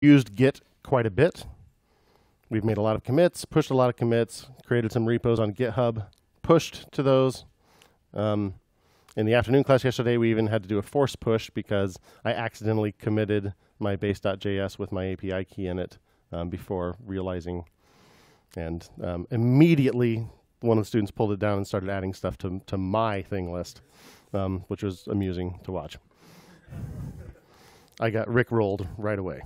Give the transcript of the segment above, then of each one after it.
used Git quite a bit. We've made a lot of commits, pushed a lot of commits, created some repos on GitHub, pushed to those. In the afternoon class yesterday, we even had to do a force push because I accidentally committed my base.js with my API key in it before realizing. And immediately, one of the students pulled it down and started adding stuff to my thing list, which was amusing to watch. I got rickrolled right away.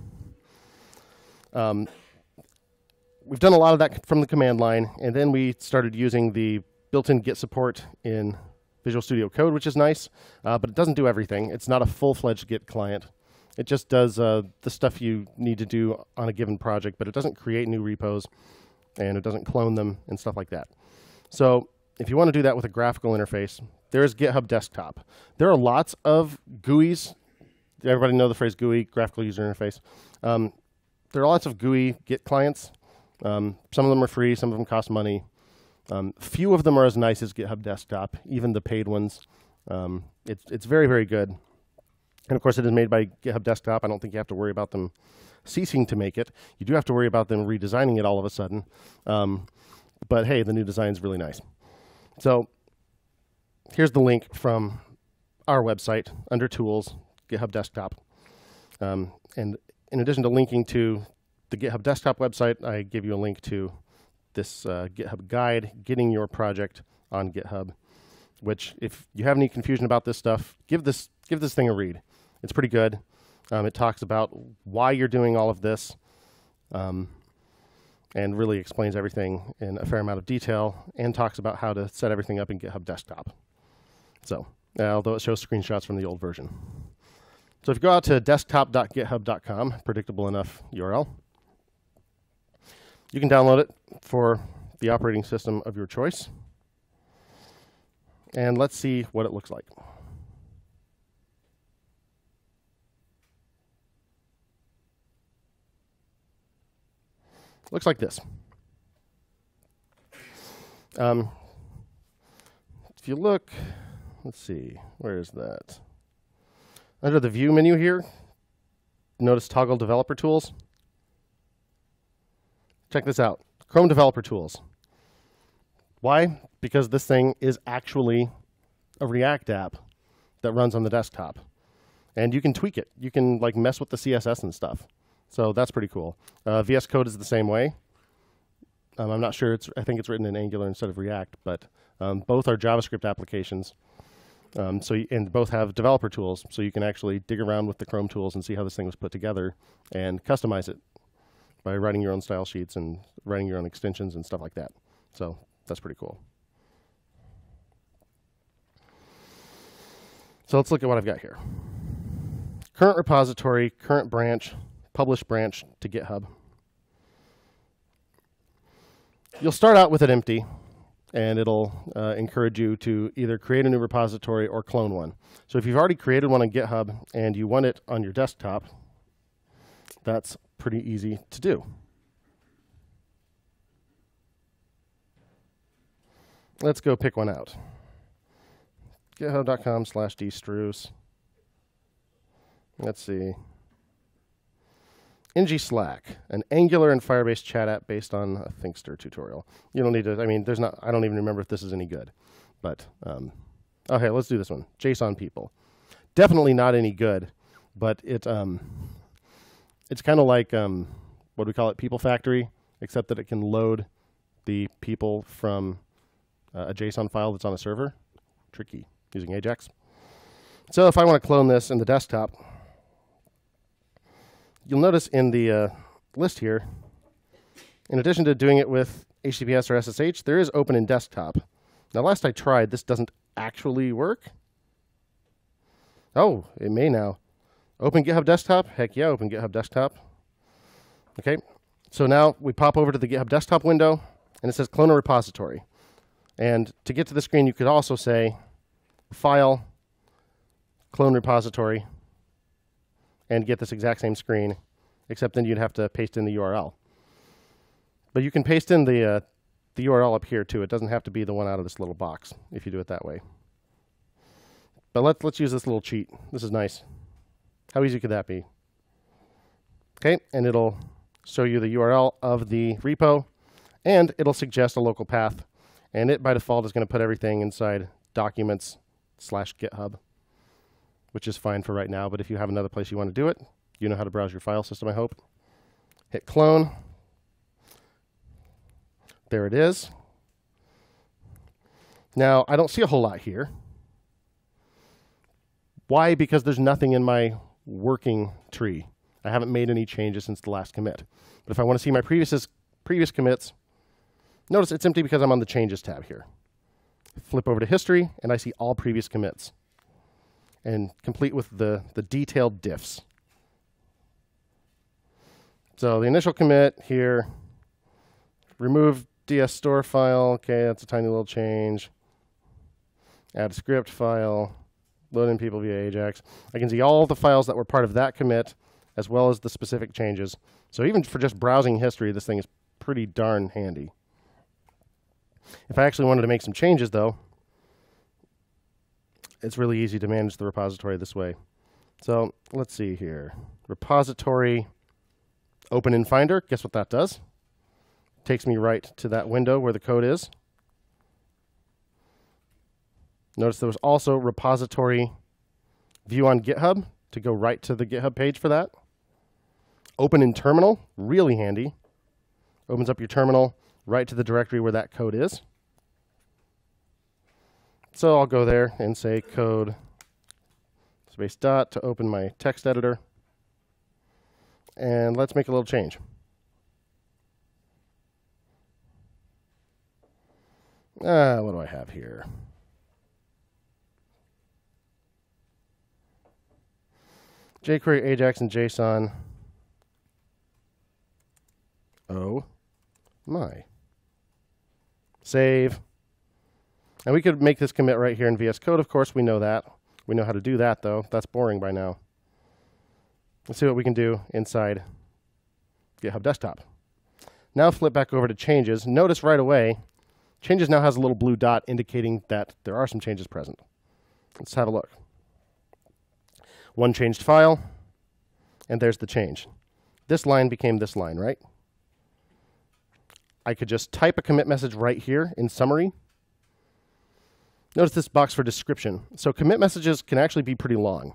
We've done a lot of that from the command line, and then we started using the built-in Git support in Visual Studio Code, which is nice, but it doesn't do everything. It's not a full-fledged Git client. It just does the stuff you need to do on a given project, but it doesn't create new repos, and it doesn't clone them and stuff like that. So if you want to do that with a graphical interface, there's GitHub Desktop. There are lots of GUIs. Everybody know the phrase GUI, graphical user interface. There are lots of GUI Git clients. Some of them are free, some of them cost money. Few of them are as nice as GitHub Desktop, even the paid ones. It's very, very good. And of course, it is made by GitHub Desktop. I don't think you have to worry about them ceasing to make it. You do have to worry about them redesigning it all of a sudden. But hey, the new design is really nice. So here's the link from our website under Tools, GitHub Desktop. And in addition to linking to the GitHub Desktop website, I give you a link to this GitHub guide, getting your project on GitHub, which if you have any confusion about this stuff, give this thing a read. It's pretty good. It talks about why you're doing all of this and really explains everything in a fair amount of detail and talks about how to set everything up in GitHub Desktop. So, although it shows screenshots from the old version. So if you go out to desktop.github.com, predictable enough URL, you can download it for the operating system of your choice. And let's see what it looks like. Looks like this. If you look, let's see, where is that? Under the View menu here, notice Toggle Developer Tools. Check this out, Chrome Developer Tools. Why? Because this thing is actually a React app that runs on the desktop. And you can tweak it. You can like mess with the CSS and stuff. So that's pretty cool. VS Code is the same way. I'm not sure, I think it's written in Angular instead of React, but both are JavaScript applications. And both have developer tools, so you can actually dig around with the Chrome tools and see how this thing was put together and customize it by writing your own style sheets and writing your own extensions and stuff like that. So that's pretty cool. So let's look at what I've got here. Current repository, current branch, publish branch to GitHub. You'll start out with it empty, and it'll encourage you to either create a new repository or clone one. So if you've already created one on GitHub and you want it on your desktop, that's pretty easy to do. Let's go pick one out. github.com/dstruce. Let's see. ng Slack, an Angular and Firebase chat app based on a Thinkster tutorial. You don't need to, I mean, there's not, I don't even remember if this is any good. But, okay, let's do this one. JSON people. Definitely not any good, but it's kind of like, what do we call it, People Factory, except that it can load the people from a JSON file that's on a server. Tricky, using Ajax. So if I want to clone this in the desktop, you'll notice in the list here, in addition to doing it with HTTPS or SSH, there is open in desktop. Now, last I tried, this doesn't actually work. Oh, it may now. Open GitHub Desktop? Heck yeah, open GitHub Desktop. Okay, so now we pop over to the GitHub Desktop window, and it says clone a repository. And to get to the screen, you could also say File, Clone Repository, and get this exact same screen, except then you'd have to paste in the URL. But you can paste in the URL up here too. It doesn't have to be the one out of this little box if you do it that way. But let's use this little cheat. This is nice. How easy could that be? Okay, and it'll show you the URL of the repo, and it'll suggest a local path. And it, by default, is going to put everything inside documents/GitHub, which is fine for right now. But if you have another place you want to do it, you know how to browse your file system, I hope. Hit clone. There it is. Now, I don't see a whole lot here. Why? Because there's nothing in my working tree. I haven't made any changes since the last commit. But if I want to see my previous commits, notice it's empty because I'm on the Changes tab here. Flip over to History, and I see all previous commits, and complete with the detailed diffs. So the initial commit here, remove DS store file. Okay, that's a tiny little change. Add a script file. Load in people via Ajax. I can see all the files that were part of that commit, as well as the specific changes. So even for just browsing history, this thing is pretty darn handy. If I actually wanted to make some changes, though, it's really easy to manage the repository this way. So let's see here. Repository, open in Finder. Guess what that does? Takes me right to that window where the code is. Notice there was also repository view on GitHub to go right to the GitHub page for that. Open in terminal, really handy. Opens up your terminal right to the directory where that code is. So I'll go there and say code space dot to open my text editor. And let's make a little change. What do I have here? jQuery, Ajax, and JSON. Oh my. Save. And we could make this commit right here in VS Code, of course. We know that. We know how to do that, though. That's boring by now. Let's see what we can do inside GitHub Desktop. Now flip back over to Changes. Notice right away, Changes now has a little blue dot indicating that there are some changes present. Let's have a look. One changed file, and there's the change. This line became this line, right? I could just type a commit message right here in summary. Notice this box for description. So commit messages can actually be pretty long.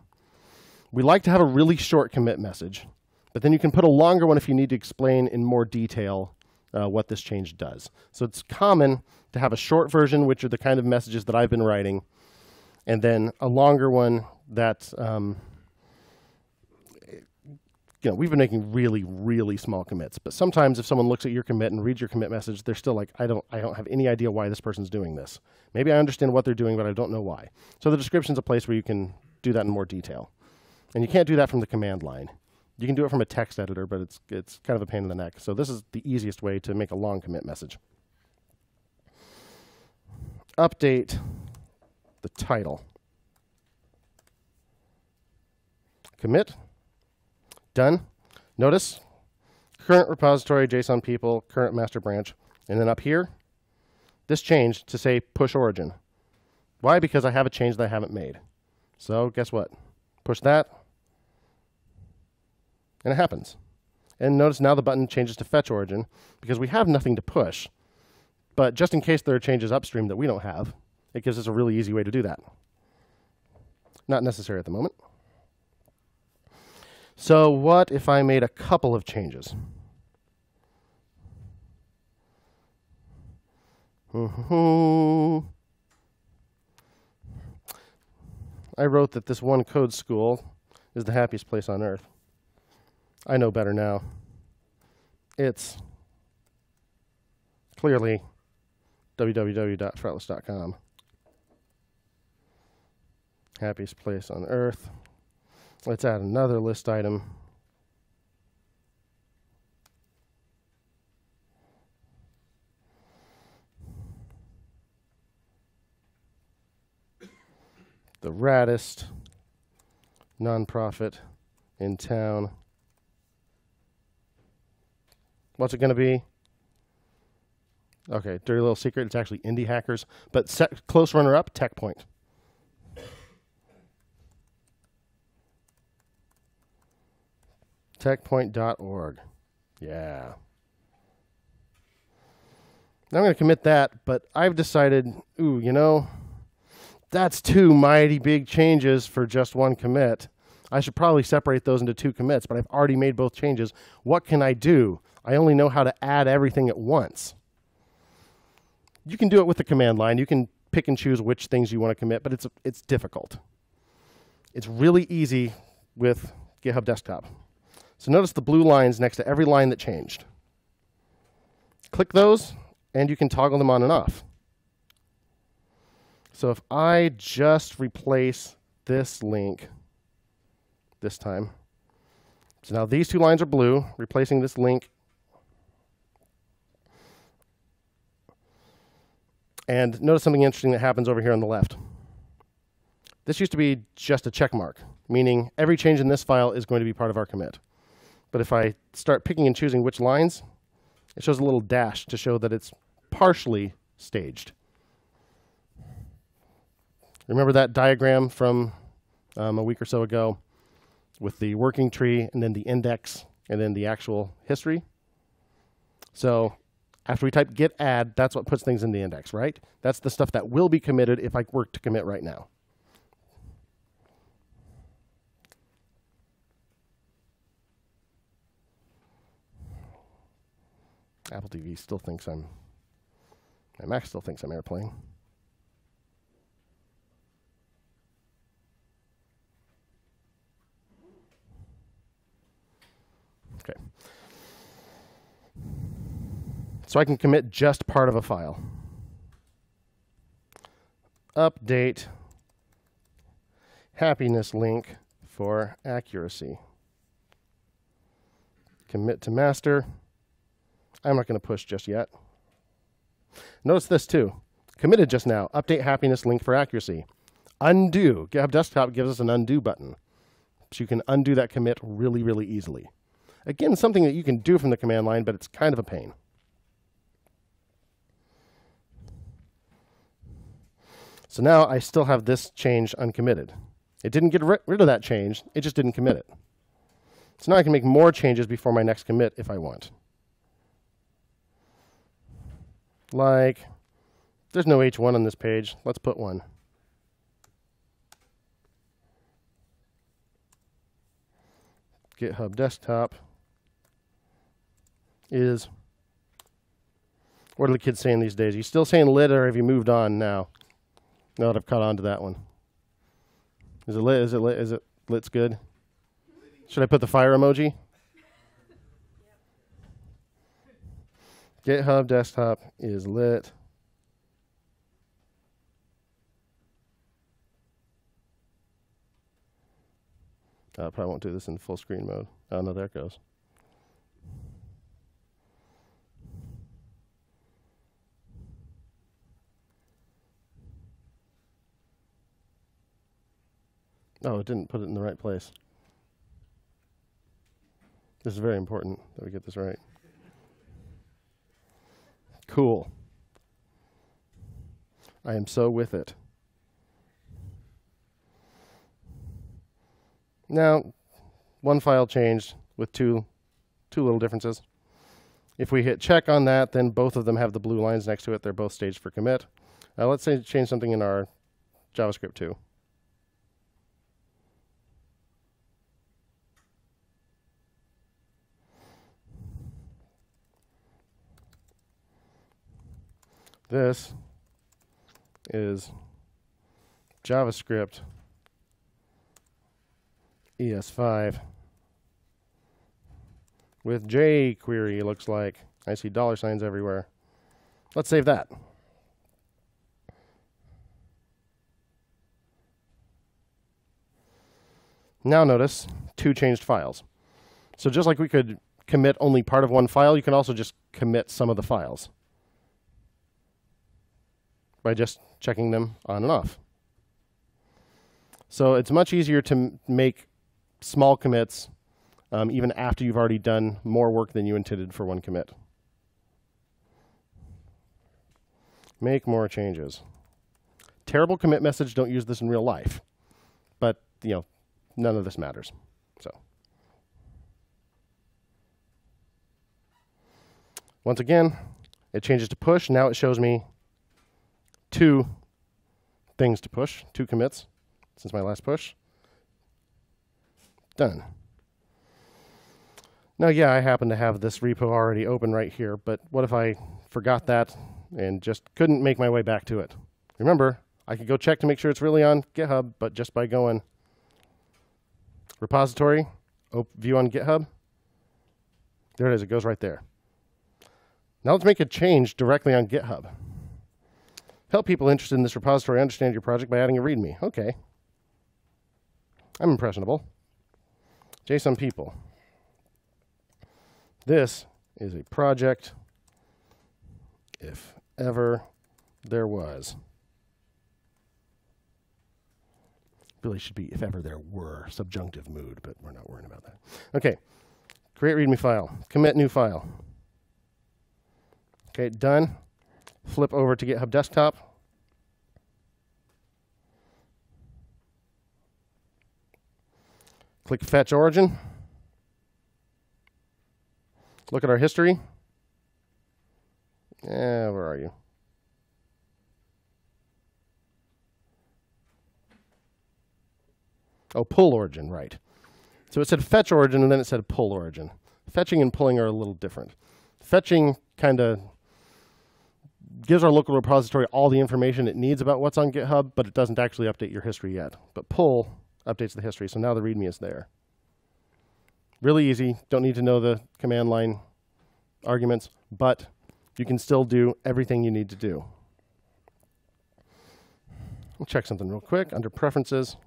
We like to have a really short commit message, but then you can put a longer one if you need to explain in more detail what this change does. So it's common to have a short version, which are the kind of messages that I've been writing, and then a longer one that we've been making really, really small commits. But sometimes if someone looks at your commit and reads your commit message, they're still like, I don't have any idea why this person's doing this. Maybe I understand what they're doing, but I don't know why. So the description's a place where you can do that in more detail. And you can't do that from the command line. You can do it from a text editor, but it's kind of a pain in the neck. So this is the easiest way to make a long commit message. Update the title. Commit. Done. Notice current repository, JSON people, current master branch. And then up here, this changed to say push origin. Why? Because I have a change that I haven't made. So guess what? Push that, and it happens. And notice now the button changes to fetch origin because we have nothing to push. But just in case there are changes upstream that we don't have, it gives us a really easy way to do that. Not necessary at the moment. So what if I made a couple of changes? I wrote that this one code school is the happiest place on earth. I know better now. It's clearly www.fretless.com. Happiest place on earth. Let's add another list item. The raddest nonprofit in town. What's it going to be? Okay, dirty little secret. It's actually Indie Hackers, but close runner-up, TechPoint. techpoint.org. Yeah. Now I'm going to commit that, but I've decided, ooh, you know, that's two mighty big changes for just one commit. I should probably separate those into two commits, but I've already made both changes. What can I do? I only know how to add everything at once. You can do it with the command line. You can pick and choose which things you want to commit, but it's difficult. It's really easy with GitHub Desktop. So notice the blue lines next to every line that changed. Click those, and you can toggle them on and off. So if I just replace this link this time, so now these two lines are blue, replacing this link. And notice something interesting that happens over here on the left. This used to be just a check mark, meaning every change in this file is going to be part of our commit. But if I start picking and choosing which lines, it shows a little dash to show that it's partially staged. Remember that diagram from a week or so ago with the working tree and then the index and then the actual history? So after we type git add, that's what puts things in the index, right? That's the stuff that will be committed if I were to commit right now. Apple TV still thinks my Mac still thinks I'm airplane. Okay. So I can commit just part of a file. Update happiness link for accuracy. Commit to master. I'm not going to push just yet. Notice this too. Committed just now. Update happiness link for accuracy. Undo. GitHub Desktop gives us an undo button. So you can undo that commit really, really easily. Again, something that you can do from the command line, but it's kind of a pain. So now I still have this change uncommitted. It didn't get rid of that change. It just didn't commit it. So now I can make more changes before my next commit if I want. Like, there's no H1 on this page. Let's put one. GitHub Desktop is, what are the kids saying these days? Are you still saying lit or have you moved on now? Now that I've caught on to that one. Is it lit? Is it lit? Is it lit's good? Should I put the fire emoji? GitHub Desktop is lit. I probably won't do this in full screen mode. Oh, no, there it goes. Oh, it didn't put it in the right place. This is very important that we get this right. Cool. I am so with it. Now, one file changed with two little differences. If we hit check on that, then both of them have the blue lines next to it. They're both staged for commit. Let's say change something in our JavaScript too. This is JavaScript ES5 with jQuery, looks like. I see dollar signs everywhere. Let's save that. Now notice two changed files. So just like we could commit only part of one file, you can also just commit some of the files by just checking them on and off. So it's much easier to make small commits even after you've already done more work than you intended for one commit. Make more changes. Terrible commit message, don't use this in real life. But, you know, none of this matters. So Once again, it changes to push. Now it shows me 2 things to push, 2 commits since my last push. Done. Now, yeah, I happen to have this repo already open right here, but what if I forgot that and just couldn't make my way back to it? Remember, I could go check to make sure it's really on GitHub, but just by going repository, view on GitHub, there it is. It goes right there. Now let's make a change directly on GitHub. Help people interested in this repository understand your project by adding a README. Okay. I'm impressionable. JSON people. This is a project, if ever there was. Really should be if ever there were, subjunctive mood, but we're not worrying about that. Okay, create README file, commit new file. Okay, done. Flip over to GitHub Desktop. Click Fetch Origin. Look at our history. Where are you? Oh, pull origin, right. So it said fetch origin, and then it said pull origin. Fetching and pulling are a little different. Fetching kind of gives our local repository all the information it needs about what's on GitHub, but it doesn't actually update your history yet. But pull updates the history, so now the README is there. Really easy. Don't need to know the command line arguments, but you can still do everything you need to do. We'll check something real quick under Preferences.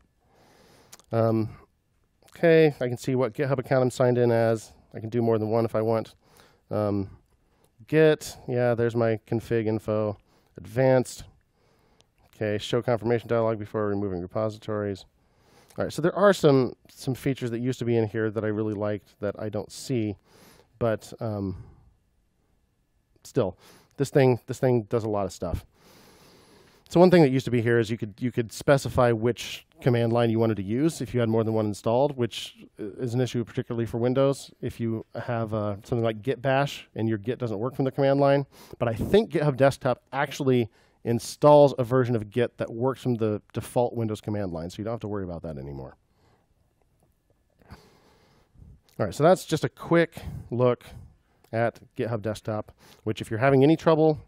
Okay, I can see what GitHub account I'm signed in as. I can do more than one if I want. Git, yeah, there's my config info. Advanced. Okay, show confirmation dialog before removing repositories. All right, so there are some features that used to be in here that I really liked that I don't see, but still, this thing does a lot of stuff. So one thing that used to be here is you could specify which command line you wanted to use if you had more than one installed, which is an issue particularly for Windows if you have something like git bash and your git doesn't work from the command line. But I think GitHub Desktop actually installs a version of Git that works from the default Windows command line, so you don't have to worry about that anymore. All right, so that's just a quick look at GitHub Desktop, which if you're having any trouble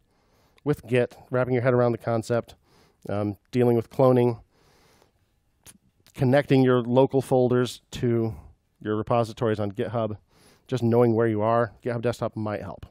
with Git, wrapping your head around the concept, dealing with cloning, connecting your local folders to your repositories on GitHub, just knowing where you are, GitHub Desktop might help.